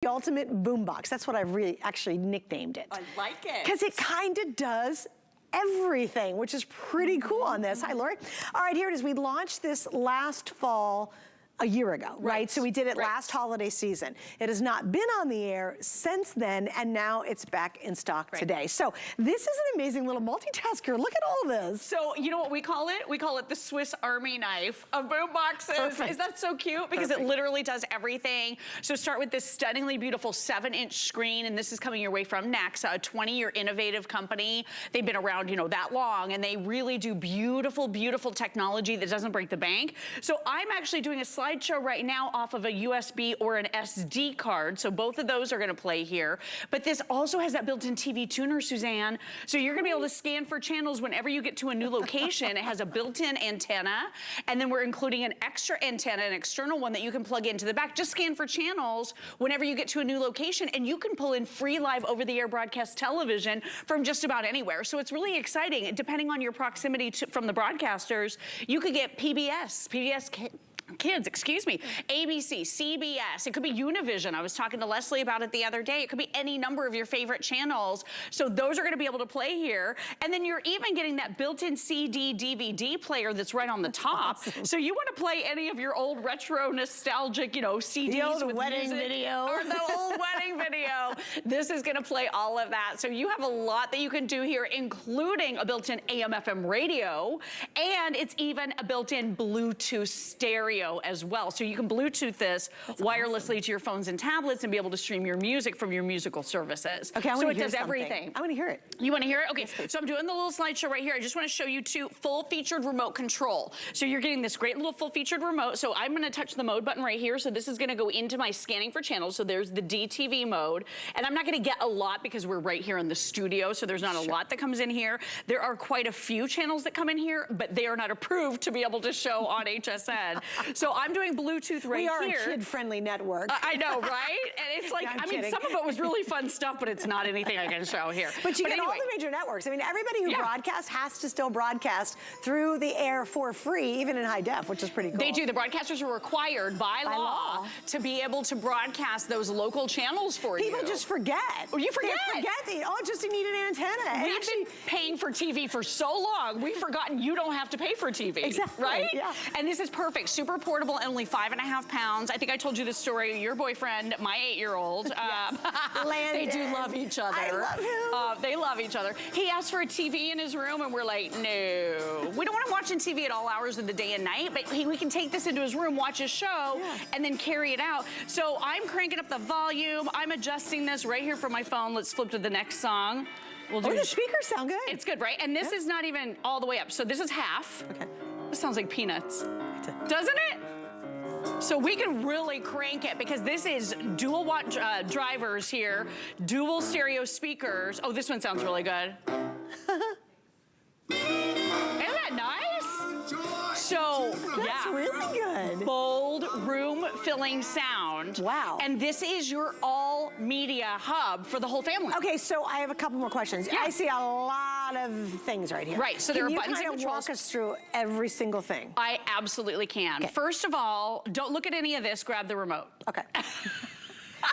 The ultimate boombox. That's what I've really actually nicknamed it. I like it. Because it kind of does everything, which is pretty cool on this. Hi, Lori. All right, here it is. We launched this last fall a year ago, right? So we did it last holiday season. It has not been on the air since then, and now it's back in stock today. So this is an amazing little multitasker. Look at all this. So you know what we call it? We call it the Swiss Army knife of boom boxes. Perfect. Is that so cute? Because it literally does everything. So start with this stunningly beautiful 7-inch screen, and this is coming your way from Naxa, a 20-year innovative company. They've been around, you know, that long, and they really do beautiful, beautiful technology that doesn't break the bank. So I'm actually doing a slideshow right now off of a USB or an SD card. So both of those are gonna play here. But this also has that built-in TV tuner, Suzanne. So you're gonna be able to scan for channels whenever you get to a new location. It has a built-in antenna, and then we're including an extra antenna, an external one that you can plug into the back. Just scan for channels whenever you get to a new location, and you can pull in free live over-the-air broadcast television from just about anywhere. So it's really exciting. Depending on your proximity from the broadcasters, you could get PBS Kids, excuse me, ABC, CBS, it could be Univision. I was talking to Leslie about it the other day. It could be any number of your favorite channels. So those are gonna be able to play here. And then you're even getting that built-in CD, DVD player that's right on the top. Awesome. So you wanna play any of your old retro nostalgic, you know, CDs the old with wedding music, video. or the old wedding video. This is gonna play all of that. So you have a lot that you can do here, including a built-in AM/FM radio, and it's even a built-in Bluetooth stereo as well. So you can Bluetooth this wirelessly to your phones and tablets and be able to stream your music from your musical services. Okay, so it does everything. I want to hear it. You want to hear it? Okay, so I'm doing the little slideshow right here. I just want to show you two full-featured remote control. So you're getting this great little full-featured remote. So I'm going to touch the mode button right here. So this is going to go into my scanning for channels. So there's the DTV mode. And I'm not going to get a lot because we're right here in the studio. So there's not a lot that comes in here. There are quite a few channels that come in here, but they are not approved to be able to show on HSN. So I'm doing Bluetooth right here. We are a kid-friendly network. I know, right? And it's like, No, I mean, some of it was really fun stuff, but it's not anything I can show here. But you get all the major networks. I mean, everybody who broadcasts has to still broadcast through the air for free, even in high def, which is pretty cool. They do. The broadcasters are required by law to be able to broadcast those local channels for you. People just forget. Oh, you forget. They forget just to need an antenna. We've been paying for TV for so long, we've forgotten you don't have to pay for TV. Exactly. Right? Yeah. And this is perfect. Super portable, only 5.5 pounds. I think I told you this story. Your boyfriend, my 8-year-old, they do love each other. I love him. They love each other. He asked for a TV in his room, and we're like, no. We don't want him watching TV at all hours of the day and night, but we can take this into his room, watch his show, and then carry it out. So I'm cranking up the volume. I'm adjusting this right here from my phone. Let's flip to the next song. We'll do the speakers sound good. It's good, right? And this is not even all the way up. So this is half. Okay. This sounds like peanuts. Doesn't it? So we can really crank it because this is dual watt drivers here, dual stereo speakers. Oh, this one sounds really good. Isn't that nice? So, That's really good. Bold, room-filling sound. Wow. And this is your all-media hub for the whole family. Okay, so I have a couple more questions. I see a lot of things right here. Right, so there are buttons and controls. Can you kind of walk us through every single thing? I absolutely can. Okay. First of all, don't look at any of this, grab the remote. Okay.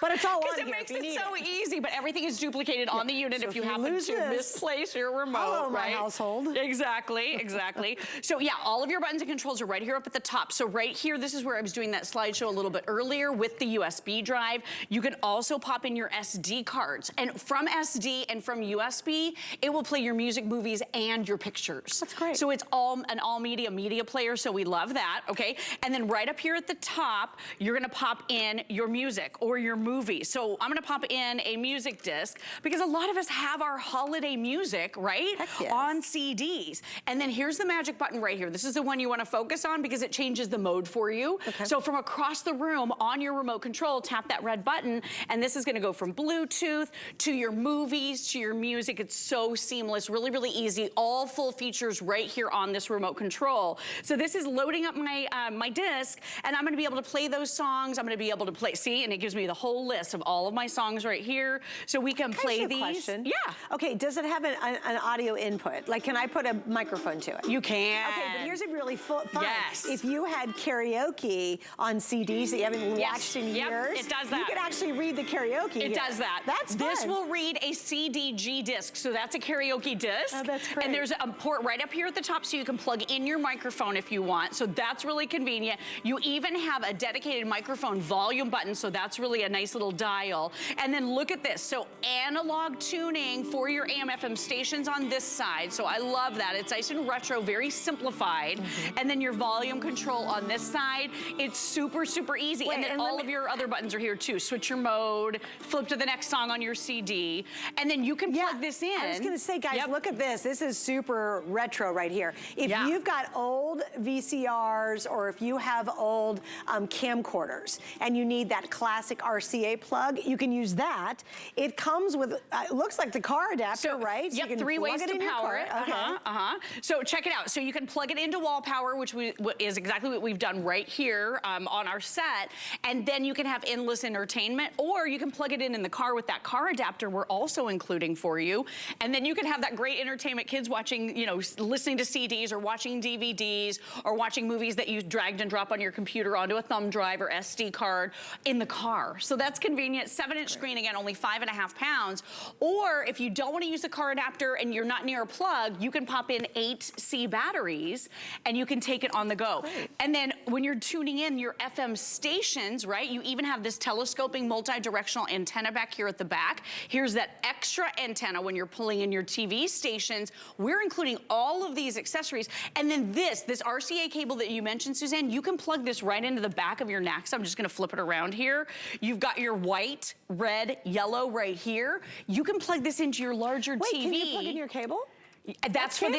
But it's all on here. Because it makes it so easy, but everything is duplicated on the unit so if you happen to misplace your remote. Hello, my household. Exactly, exactly. So yeah, all of your buttons and controls are right here up at the top. So right here, this is where I was doing that slideshow a little bit earlier with the USB drive. You can also pop in your SD cards. And from SD and from USB, it will play your music, movies, and your pictures. That's great. So it's an all-media media player, so we love that, okay? And then right up here at the top, you're gonna pop in your music or your movie. So I'm gonna pop in a music disc because a lot of us have our holiday music, right? On CDs. And then here's the magic button right here. This is the one you wanna focus on because it changes the mode for you. Okay. So from across the room on your remote control, tap that red button, and this is gonna go from Bluetooth to your movies, to your music. It's so seamless, really, really easy. All full features right here on this remote control. So this is loading up my, my disc, and I'm gonna be able to play those songs. I'm gonna be able to play, see, and it gives me the whole whole list of all of my songs right here. So we can play these. Question? Yeah. Okay, does it have an audio input? Like, can I put a microphone to it? You can. Okay, but here's a really fun. Yes. If you had karaoke on CDs that you haven't watched in years, it does that. You could actually read the karaoke. It does that. That's fun. This will read a CDG disc, so that's a karaoke disc. Oh, that's great. And there's a port right up here at the top, so you can plug in your microphone if you want. So that's really convenient. You even have a dedicated microphone volume button, so that's really a nice little dial. And then look at this. So analog tuning for your AM/FM stations on this side. So I love that. It's nice and retro, very simplified. And then your volume control on this side. It's super, super easy. Wait, and then all of your other buttons are here too. Switch your mode, flip to the next song on your CD, and then you can plug this in. I was gonna say, guys, look at this. This is super retro right here. If you've got old VCRs or if you have old camcorders and you need that classic RCA plug, you can use that. It comes with, it looks like the car adapter, right? So Yep, you can 3 ways to power it. Okay. So check it out. So you can plug it into wall power, which is exactly what we've done right here on our set. And then you can have endless entertainment, or you can plug it in the car with that car adapter we're also including for you. And then you can have that great entertainment, kids watching, you know, listening to CDs or watching DVDs or watching movies that you dragged and drop on your computer onto a thumb drive or SD card in the car. So that's convenient. 7-inch screen, again, only 5.5 pounds. Or if you don't want to use the car adapter and you're not near a plug, you can pop in 8C batteries and you can take it on the go. Great. And then when you're tuning in your FM stations, right, you even have this telescoping multi-directional antenna back here at the back. Here's that extra antenna when you're pulling in your TV stations. We're including all of these accessories. And then this RCA cable that you mentioned, Suzanne, you can plug this right into the back of your Naxa. I'm just gonna flip it around here. You've got your white, red, yellow right here. You can plug this into your larger TV. Can you plug in your cable? That's for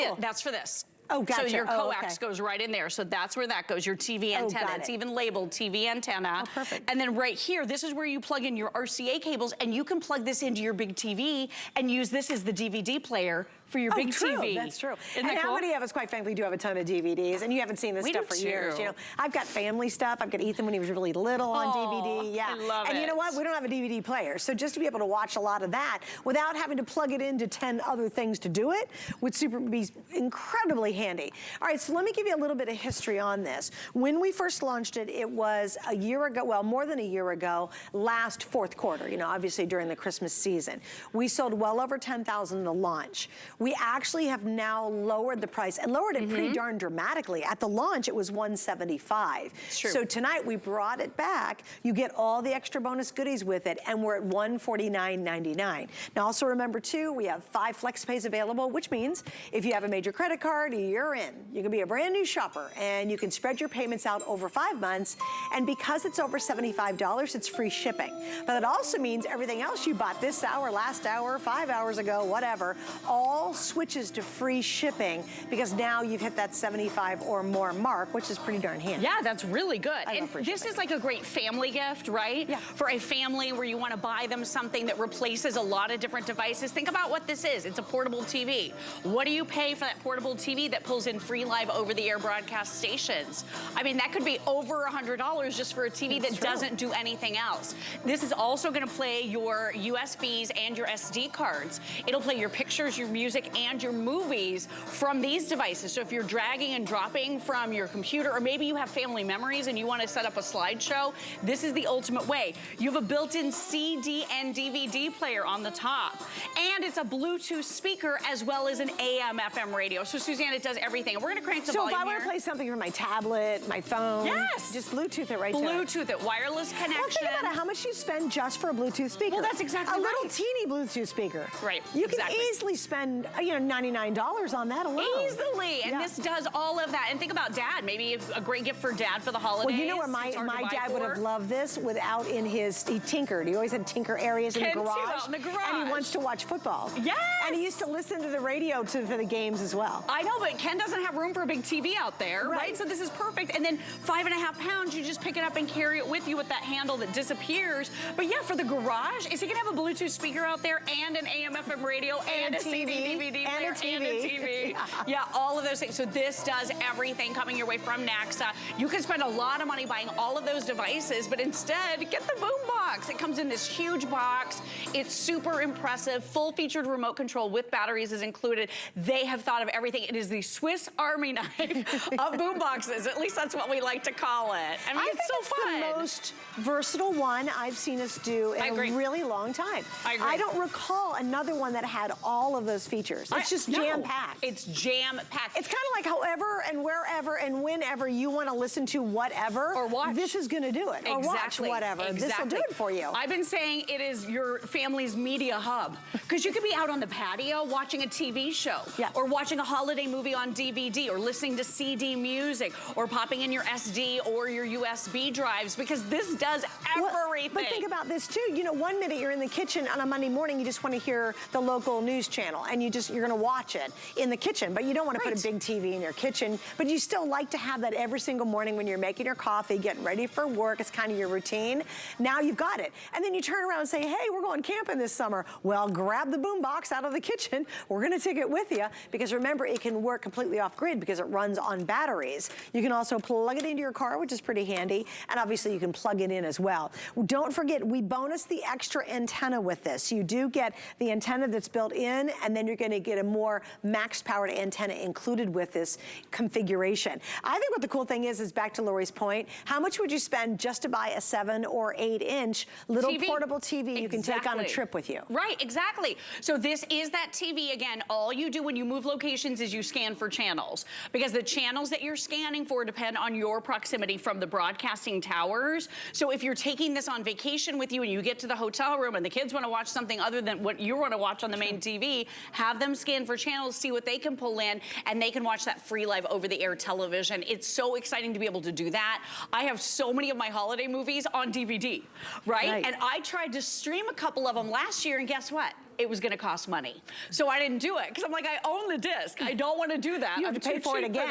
this. Oh, gotcha. So your coax goes right in there. So that's where that goes, your TV antenna. It's even labeled TV antenna. Oh, perfect. And then right here, this is where you plug in your RCA cables, and you can plug this into your big TV and use this as the DVD player for your big TV. That's true. Isn't And that how cool? many of us, quite frankly, do have a ton of DVDs, and you haven't seen this stuff for years. You know, I've got family stuff. I've got Ethan when he was really little on DVD. Yeah, I love and it. you know what? We don't have a DVD player, so just to be able to watch a lot of that without having to plug it into 10 other things to do it would be incredibly handy. All right, so let me give you a little bit of history on this. When we first launched it, it was a year ago, well, more than a year ago, last fourth quarter, you know, obviously during the Christmas season. We sold well over 10,000 to launch. We actually have now lowered the price and lowered it pretty darn dramatically. At the launch, it was $175. True. So tonight we brought it back. You get all the extra bonus goodies with it, and we're at $149.99. Now also remember too, we have 5 flex pays available, which means if you have a major credit card, you're in. You can be a brand new shopper, and you can spread your payments out over 5 months. And because it's over $75, it's free shipping. But it also means everything else you bought this hour, last hour, 5 hours ago, whatever, all switches to free shipping, because now you've hit that 75 or more mark, which is pretty darn handy. Yeah, that's really good. And this shipping. is like a great family gift, right? Yeah. For a family where you want to buy them something that replaces a lot of different devices. Think about what this is. It's a portable TV. What do you pay for that portable TV that pulls in free live over-the-air broadcast stations? I mean, that could be over $100 just for a TV that doesn't do anything else. This is also going to play your USBs and your SD cards. It'll play your pictures, your music, and your movies from these devices. So if you're dragging and dropping from your computer, or maybe you have family memories and you want to set up a slideshow, this is the ultimate way. You have a built-in CD and DVD player on the top, and it's a Bluetooth speaker as well as an AM/FM radio. So Suzanne, it does everything. We're going to crank the volume So if I want to play something from my tablet, my phone, just Bluetooth it right to it. Bluetooth it, wireless connection. Well, think about it, how much you spend just for a Bluetooth speaker. Well, that's exactly a little right. teeny Bluetooth speaker. Right, You can exactly. easily spend, you know, $99 on that alone. Easily, and this does all of that. And think about Dad, maybe a great gift for Dad for the holidays. Well, you know where my dad would have loved this without in his, he tinkered. He always had tinker areas in the garage. In the garage. And he wants to watch football. Yes. And he used to listen to the radio for the games as well. I know, but Ken doesn't have room for a big TV out there, right? So this is perfect. And then 5.5 pounds, you just pick it up and carry it with you with that handle that disappears. But yeah, for the garage, is he gonna have a Bluetooth speaker out there and an AM/FM radio and a CD DVD and player a TV. and a TV. Yeah, all of those things. So this does everything coming your way from Naxa. You can spend a lot of money buying all of those devices, but instead, get the Boombox. It comes in this huge box. It's super impressive. Full featured remote control with batteries is included. They have thought of everything. It is the Swiss Army knife of boomboxes. At least that's what we like to call it. I mean, it's so fun. The most versatile one I've seen us do in a really long time. I agree. I don't recall another one that had all of those features. It's just jam-packed. It's jam-packed. It's kind of like however and wherever and whenever you want to listen to whatever. Or watch. This is going to do it. Or watch whatever. This will do it for you. I've been saying it is your family's media hub. Because you could be out on the patio watching a TV show. Yeah. Or watching a holiday movie on DVD. Or listening to CD music. Or popping in your SD or your USB drives. Because this does everything. But think about this too. You know, 1 minute you're in the kitchen on a Monday morning, you just want to hear the local news channel. And you're going to watch it in the kitchen. But you don't want to put a big TV in your kitchen. But you still like to have that every single morning when you're making your coffee, getting ready for work. It's kind of your routine. Now you've got it. And then you turn around and say, hey, we're going camping this summer. Well, grab the boombox out of the kitchen. We're going to take it with you. Because remember, it can work completely off grid because it runs on batteries. You can also plug it into your car, which is pretty handy. And obviously you can plug it in as well. Don't forget, we bonus the extra antenna with this. You do get the antenna that's built in, and then you're going to get a more max powered antenna included with this configuration. I think what the cool thing is back to Lori's point, how much would you spend just to buy a 7 or 8 inch little portable TV you can take on a trip with you? Right, exactly. So this is that TV. Again, all you do when you move locations is you scan for channels, because the channels that you're scanning for depend on your proximity from the broadcasting towers. So if you're taking this on vacation with you and you get to the hotel room and the kids want to watch something other than what you want to watch on the main TV, have them scan for channels, see what they can pull in, and they can watch that free live over-the-air television. It's so exciting to be able to do that. I have so many of my holiday movies on DVD, right? And I tried to stream a couple of them last year, and guess what? It was going to cost money. So I didn't do it because I'm like, I own the disc. I don't want to do that. You have to pay for it again.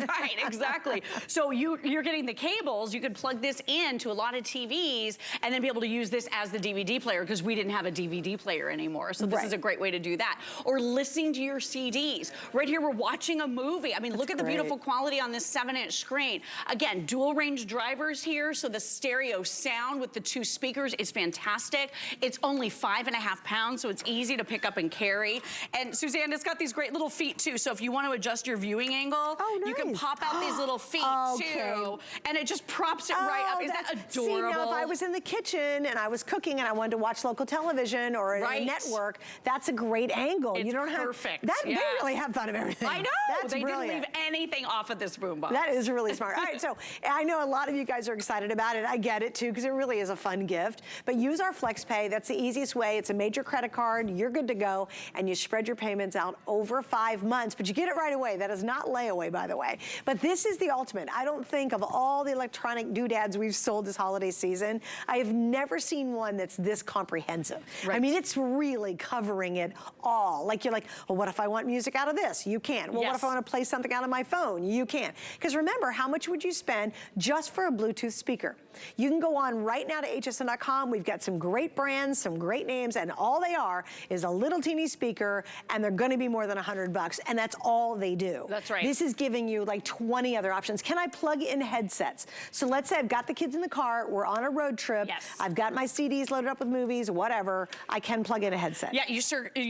Right, exactly. So you're getting the cables. You could plug this in to a lot of TVs and then be able to use this as the DVD player, because we didn't have a DVD player anymore. So this is a great way to do that. Or listening to your CDs. Right here, we're watching a movie. I mean, look at the beautiful quality on this 7-inch screen. Again, dual range drivers here. So the stereo sound with the 2 speakers is fantastic. It's only 5.5 pounds, so it's easy to pick up and carry. And Suzanne, it's got these great little feet too. So if you want to adjust your viewing angle, you can pop out these little feet too. And it just props it right up. Isn't that adorable? See, now if I was in the kitchen and I was cooking and I wanted to watch local television or a network, that's a great angle. It's you don't perfect. They really have thought of everything. I know. That's they brilliant. didn't leave anything off of this boombox. That is really smart. All right, so I know a lot of you guys are excited about it. I get it too, because it really is a fun gift. But use our FlexPay. That's the easiest way. It's a major credit card. You're good to go, and you spread your payments out over 5 months, but you get it right away. That is not layaway, by the way. But this is the ultimate. I don't think of all the electronic doodads we've sold this holiday season, I have never seen one that's this comprehensive. I mean, it's really covering it all. Like, you're like, well, what if I want music out of this? You can. Well, what if I want to play something out of my phone? You can. Because remember, how much would you spend just for a Bluetooth speaker? You can go on right now to hsn.com. We've got some great brands, some great names, and all they are is a little teeny speaker, and they're going to be more than $100, and that's all they do. That's right. This is giving you like 20 other options. Can I plug in headsets? So let's say I've got the kids in the car, we're on a road trip, I've got my CDs loaded up with movies, whatever, I can plug in a headset. Yeah, you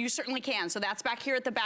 certainly can. So that's back here at the back.